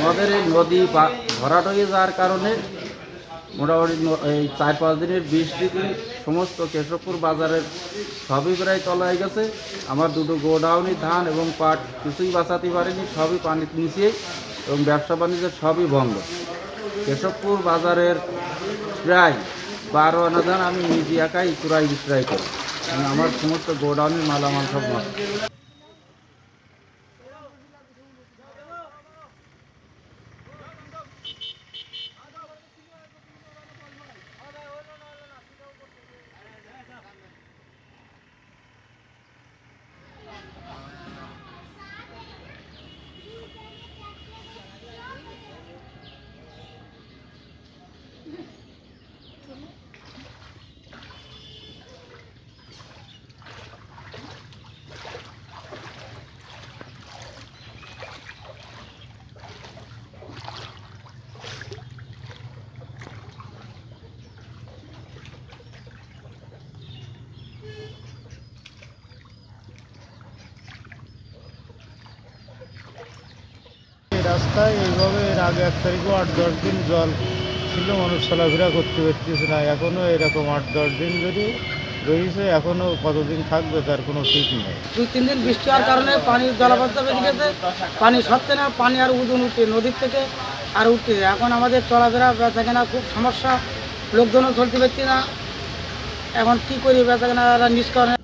আমাদের এই নদী ভরাট হয়ে যাওয়ার কারণে মোটামুটি এই 4-5 দিনের বৃষ্টিতে সমস্ত কেশবপুর বাজারের সবই প্রায় তলায় গেছে। আমার দুটো গোডাউনি ধান এবং পাট কিছুই বাঁচাতে পারেনি, সবই পানির নিচে, এবং ব্যবসা বাণিজ্যের সবই বন্ধ। কেশবপুর বাজারের প্রায় 12 আনা ধান আমি নিজে একাই চূড়াই বিক্রয় করি, আমার সমস্ত গোডাউনের মালামাল সব নষ্ট। রাস্তায় এইভাবে এর আগে 1 তারিখও 8-10 দিন জল ছিল, মানুষ চলাফেরা করতে পারতেছে না। এখনও এরকম 8-10 দিন যদি রয়েছে, এখনও কতদিন থাকবে তার কোনো ঠিক নেই। 2-3 দিন বৃষ্টি হওয়ার কারণে পানির জলাবদ্ধতা বেড়ে গেছে, পানি সরছে না, পানি আর উদন উঠছে নদীর থেকে আর উঠছে। এখন আমাদের চলাফেরা বেচাকেনা খুব সমস্যা, লোকজনও চলতে পারছি না। এখন কী করি, বেচাকেনা নিষ্কাশন